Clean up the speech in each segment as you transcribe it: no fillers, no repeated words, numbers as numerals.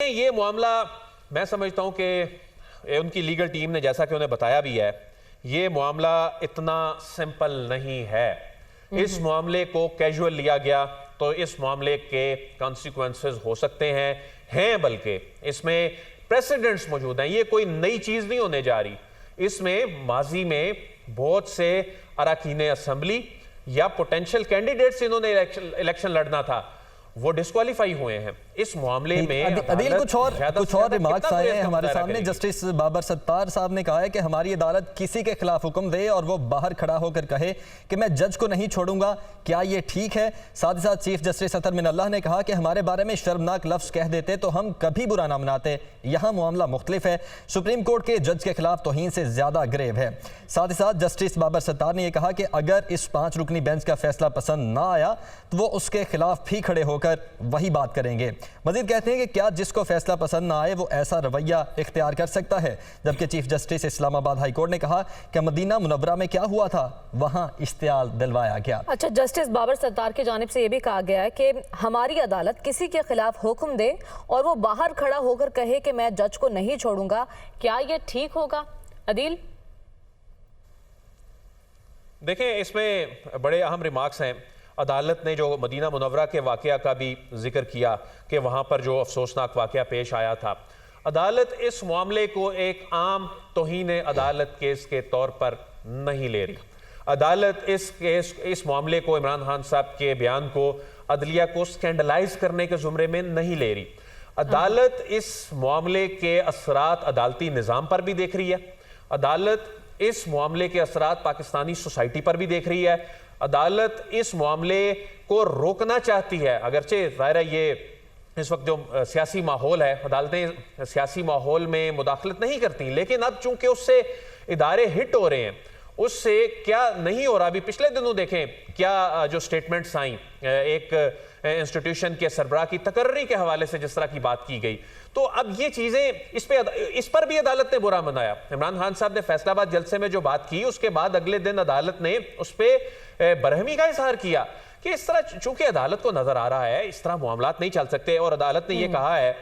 ये मामला मैं समझता हूं कि उनकी लीगल टीम ने जैसा कि उन्हें बताया भी है, ये मामला इतना सिंपल नहीं है। इस मामले को कैजुअल लिया गया तो इस मामले के कॉन्सिक्वेंसेस हो सकते हैं बल्कि इसमें प्रेसिडेंट्स मौजूद हैं। ये कोई नई चीज नहीं होने जा रही। इसमें माजी में बहुत से अरकान असेंबली या पोटेंशियल कैंडिडेट्स इन्होंने इलेक्शन लड़ना था, वो डिस्क्वालीफाई हुए हैं। इस मामले में अदील कुछ और रिमार्क्स आए हैं हमारे सामने। जस्टिस बाबर सत्तार साहब ने कहा है कि हमारी अदालत किसी के खिलाफ हुक्म दे और वो बाहर खड़ा होकर कहे कि मैं जज को नहीं छोड़ूंगा, क्या ये ठीक है? साथ ही साथ चीफ जस्टिस अतर मिनल्लाह ने कहा कि हमारे बारे में शर्मनाक लफ्ज कह देते तो हम कभी बुरा ना मनाते। यहाँ मामला मुख्तलिफ है। सुप्रीम कोर्ट के जज के खिलाफ तौहीन से ज्यादा ग्रेव है। साथ ही साथ जस्टिस बाबर सत्तार ने यह कहा कि अगर इस 5 रुकनी बेंच का फैसला पसंद ना आया तो वो उसके खिलाफ भी खड़े होकर वही बात करेंगे। मजीद कहते हैं कि क्या जिसको फैसला पसंद ना आए वो ऐसा रवैया इख्तियार कर सकता है? जबकि chief justice Islamabad high court ने कहा कि मदीना मुनव्वरा में क्या हुआ था वहां इश्तियाल दिलवाया गया। अच्छा, जस्टिस बाबर सत्तार की जानिब से यह भी कहा गया है कि हमारी अदालत किसी के खिलाफ हुक्म दे और वो बाहर खड़ा होकर कहे कि मैं जज को नहीं छोड़ूंगा, क्या ये ठीक होगा? अदील, देखें, इसमें बड़े अहम रिमार्क्स हैं। अदालत ने जो मदीना मुनव्वरा के वाक़या का भी जिक्र किया कि वहाँ पर जो अफसोसनाक वाक़या पेश आया था, अदालत इस मामले को एक आम तौहीन अदालत केस के तौर पर नहीं ले रही। अदालत इस मामले को, इमरान खान साहब के बयान को, अदलिया को स्कैंडलाइज करने के ज़ुमरे में नहीं ले रही। अदालत इस मामले के असरात अदालती निज़ाम पर भी देख रही है। अदालत इस मामले के असरात पाकिस्तानी सोसाइटी पर भी देख रही है। अदालत इस मामले को रोकना चाहती है, अगरचे ज़ाहिर है ये इस वक्त जो सियासी माहौल है, अदालतें सियासी माहौल में मुदाखलत नहीं करती, लेकिन अब चूंकि उससे इदारे हिट हो रहे हैं, उससे क्या नहीं हो रहा। अभी पिछले दिनों देखें क्या जो स्टेटमेंट्स आई एक इंस्टीट्यूशन के सरबराह की तकर्री के हवाले से जिस तरह की बात की गई, तो अब ये चीजें इस पर भी अदालत ने बुरा मनाया। इमरान खान साहब ने फैसलाबाद जलसे में जो बात की, उसके बाद अगले दिन अदालत ने उस पर बरहमी का इजहार किया कि इस तरह चूंकि अदालत को नजर आ रहा है इस तरह मामलात नहीं चल सकते। और अदालत ने यह कहा है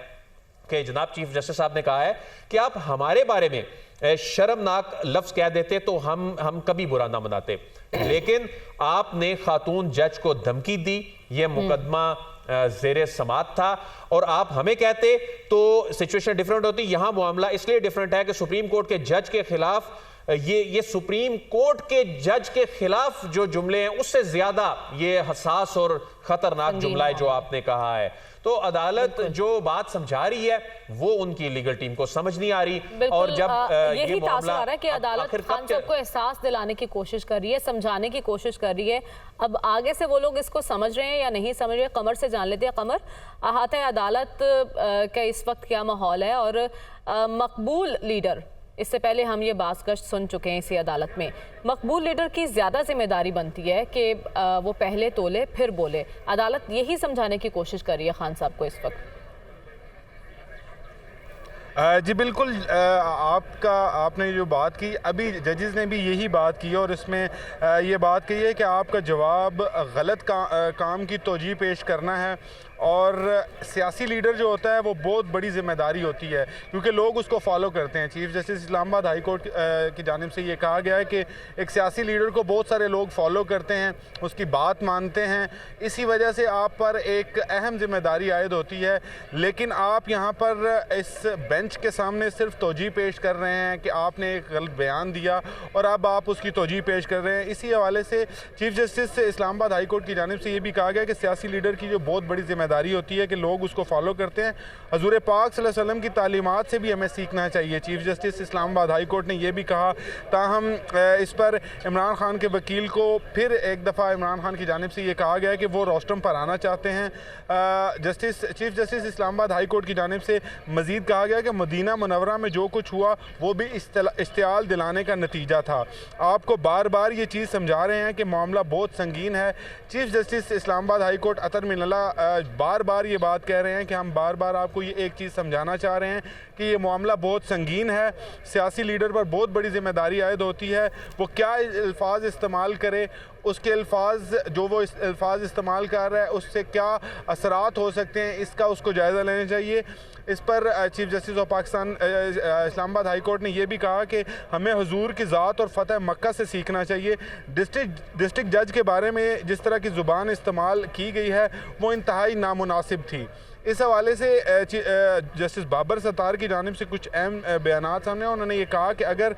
कि जनाब चीफ जस्टिस साहब ने कहा है कि आप हमारे बारे में शर्मनाक लफ्ज कह देते तो हम कभी बुरा ना मनाते, लेकिन आपने खातून जज को धमकी दी, यह मुकदमा ज़ेरे समात था, और आप हमें कहते तो सिचुएशन डिफरेंट होती। यहां मामला इसलिए डिफरेंट है कि सुप्रीम कोर्ट के जज के खिलाफ ये सुप्रीम कोर्ट के जज के खिलाफ जो जुमले हैं उससे ज्यादा ये हसास और खतरनाक जुमला है जो आपने कहा है। तो अदालत जो बात समझा रही है वो उनकी लीगल टीम को समझ नहीं आ रही। और जब यही तासुर आ रहा है कि अदालत खान साहब को एहसास दिलाने की कोशिश कर रही है, समझाने की कोशिश कर रही है। अब आगे से वो लोग इसको समझ रहे हैं या नहीं समझ रहे, कमर से जान लेते हैं। कमर, अहाता है अदालत का इस वक्त क्या माहौल है? और मकबूल लीडर, इससे पहले हम ये बाज़गश्त सुन चुके हैं इसी अदालत में, मकबूल लीडर की ज़्यादा जिम्मेदारी बनती है कि वो पहले तोले फिर बोले। अदालत यही समझाने की कोशिश कर रही है खान साहब को इस वक्त। जी बिल्कुल, आपने जो बात की, अभी जजेस ने भी यही बात की और इसमें ये बात कही है कि आपका जवाब गलत काम की तोजी पेश करना है। और सियासी लीडर जो होता है वो बहुत बड़ी जिम्मेदारी होती है क्योंकि लोग उसको फॉलो करते हैं। Chief justice Islamabad high court की जानिब से ये कहा गया है कि एक सियासी लीडर को बहुत सारे लोग फॉलो करते हैं, उसकी बात मानते हैं, इसी वजह से आप पर एक अहम जिम्मेदारी आयद होती है। लेकिन आप यहाँ पर इस बेंच के सामने सिर्फ तोजी पेश कर रहे हैं कि आपने एक गलत बयान दिया और अब आप उसकी तोजी पेश कर रहे हैं। इसी हवाले से chief justice Islamabad high court की जानिब से ये भी कहा गया कि सियासी लीडर की जो बहुत बड़ी जिम्मेदारी होती है कि लोग उसको फॉलो करते हैं। हजूर पाक सल्लल्लाहु अलैहि वसल्लम की तालीमात से भी हमें सीखना चाहिए। Chief justice Islamabad high court ने यह भी कहा, ताहम इस पर इमरान खान के वकील को फिर एक दफ़ा इमरान खान की जानिब से ये कहा गया है कि वो रोस्टम पर आना चाहते हैं। Chief justice Islamabad high court की जानिब से मज़ीद कहा गया कि मदीना मुनव्वरा में जो कुछ हुआ वो भी इश्तियाल दिलाने का नतीजा था। आपको बार बार ये चीज़ समझा रहे हैं कि मामला बहुत संगीन है। Chief justice Islamabad high court Athar Minallah बार बार ये बात कह रहे हैं कि हम बार बार आपको ये एक चीज़ समझाना चाह रहे हैं कि ये मामला बहुत संगीन है। सियासी लीडर पर बहुत बड़ी जिम्मेदारी आयद होती है, वो क्या अल्फाज इस्तेमाल करे उसके अल्फाज जो वो अल्फाज इस्तेमाल कर रहा है उससे क्या असरात हो सकते हैं, इसका उसको जायज़ा लेना चाहिए। इस पर chief justice of Pakistan Islamabad high court ने यह भी कहा कि हमें हुजूर की ज़ात और फ़तह मक्का से सीखना चाहिए। डिस्ट्रिक्ट जज के बारे में जिस तरह की ज़ुबान इस्तेमाल की गई है वो इंतहाई नामुनासिब थी। इस हवाले से जस्टिस बाबर सत्तार की जानिब से कुछ अहम बयानात सामने। उन्होंने ये कहा कि अगर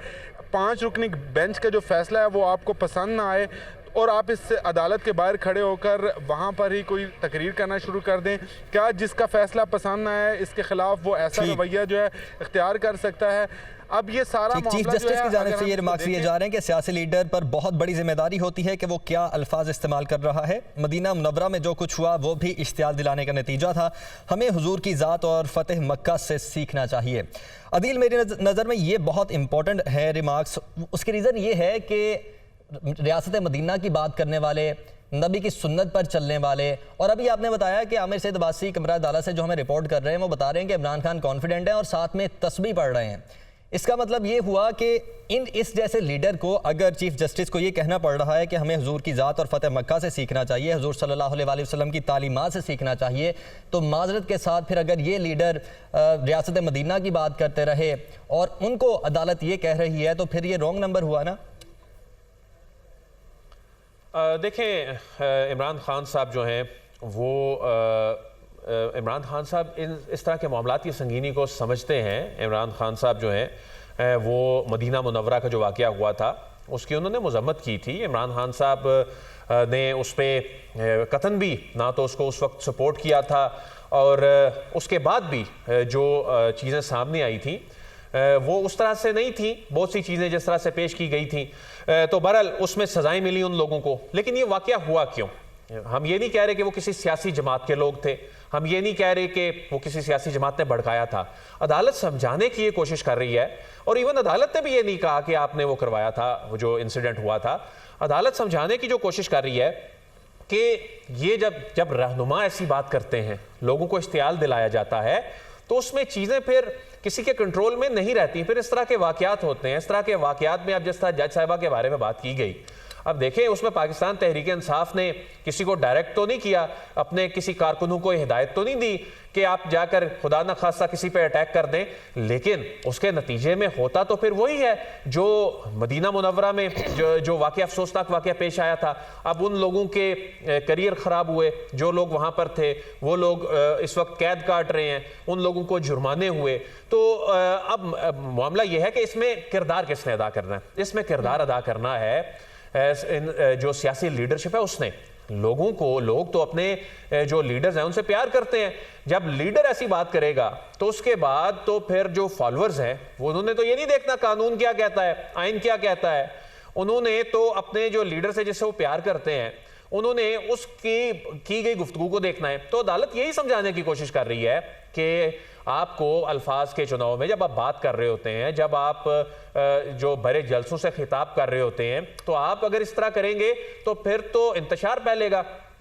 5 रुकनी बेंच का जो फैसला है वो आपको पसंद ना आए और आप इस अदालत के बाहर खड़े होकर वहाँ पर ही कोई तकरीर करना शुरू कर दें, क्या जिसका फैसला पसंद ना आए इसके खिलाफ वो ऐसा रवैया जो है इख्तियार कर सकता है। अब ये सारा चीफ जस्टिस की जानिब से ये रिमार्क्स दिए जा रहे हैं कि सियासी लीडर पर बहुत बड़ी जिम्मेदारी होती है कि वो क्या अल्फाज इस्तेमाल कर रहा है। मदीना मुनव्वरा में जो कुछ हुआ वो भी इश्तियाल दिलाने का नतीजा था। हमें हुजूर की ज़ात और फतेह मक्का से सीखना चाहिए। अदील, मेरी नज़र में ये बहुत इंपॉर्टेंट है रिमार्क्स। उसकी रीज़न ये है कि रियासत मदीना की बात करने वाले, नबी की सुन्नत पर चलने वाले, और अभी आपने बताया कि आमिर सैयद अब्बासी कमरा अदालत से जो हमें रिपोर्ट कर रहे हैं वो बता रहे हैं कि इमरान खान कॉन्फिडेंट हैं और साथ में तस्बीह पढ़ रहे हैं। इसका मतलब ये हुआ कि इस जैसे लीडर को अगर चीफ जस्टिस को ये कहना पड़ रहा है कि हमें हुजूर की ज़ात और फतेह मक्का से सीखना चाहिए, हुजूर सल्लल्लाहु अलैहि वसल्लम की तालीमात से सीखना चाहिए, तो माजरत के साथ फिर अगर ये लीडर रियासत मदीना की बात करते रहे और उनको अदालत ये कह रही है तो फिर ये रॉन्ग नंबर हुआ ना। देखें, इमरान खान साहब जो हैं वो इमरान खान साहब इस तरह के मामलात की संगीनी को समझते हैं। इमरान खान साहब जो हैं वो मदीना मुनव्वरा का जो वाक़या हुआ था उसकी उन्होंने मज़म्मत की थी। इमरान खान साहब ने उस पर कतन भी ना तो उसको उस वक्त सपोर्ट किया था और उसके बाद भी जो चीज़ें सामने आई थी वो उस तरह से नहीं थी। बहुत सी चीज़ें जिस तरह से पेश की गई थी तो बहरहाल उसमें सजाएं मिली उन लोगों को। लेकिन ये वाक़या हुआ क्यों? हम ये नहीं कह रहे कि वो किसी सियासी जमात के लोग थे, हम ये नहीं कह रहे कि वो किसी सियासी जमात ने भड़काया था। अदालत समझाने की ये कोशिश कर रही है और इवन अदालत ने भी ये नहीं कहा कि आपने वो करवाया था, वो जो इंसिडेंट हुआ था। अदालत समझाने की जो कोशिश कर रही है कि ये जब रहनुमा ऐसी बात करते हैं, लोगों को इश्तियाल दिलाया जाता है, तो उसमें चीज़ें फिर किसी के कंट्रोल में नहीं रहती। फिर इस तरह के वाक़यात होते हैं। इस तरह के वाक़यात में अब जिस तरह जज साहिबा के बारे में बात की गई, अब देखें उसमें पाकिस्तान तहरीक इंसाफ ने किसी को डायरेक्ट तो नहीं किया, अपने किसी कारकुनों को हिदायत तो नहीं दी कि आप जाकर खुदा न खास्ता किसी पे अटैक कर दें, लेकिन उसके नतीजे में होता तो फिर वही है जो मदीना मुनव्वरा में जो वाक़या अफसोसनाक वाक़या पेश आया था। अब उन लोगों के करियर ख़राब हुए, जो लोग वहाँ पर थे वो लोग इस वक्त कैद काट रहे हैं, उन लोगों को जुर्माने हुए। तो अब मामला यह है कि इसमें किरदार किसने अदा करना है? इसमें किरदार अदा करना है जो सियासी लीडरशिप है उसने। लोग तो अपने जो लीडर्स हैं उनसे प्यार करते हैं। जब लीडर ऐसी बात करेगा तो उसके बाद तो फिर जो फॉलोअर्स हैं वो उन्होंने तो ये नहीं देखना कानून क्या कहता है, आइन क्या कहता है। उन्होंने तो अपने जो लीडर से जिससे वो प्यार करते हैं उन्होंने उसकी की गई गुफ्तगू को देखना है। तो अदालत यही समझाने की कोशिश कर रही है कि आपको अल्फाज के चुनाव में जब आप बात कर रहे होते हैं, जब आप जो बड़े जलसों से खिताब कर रहे होते हैं, तो आप अगर इस तरह करेंगे तो फिर तो इंतशार फैलेगा।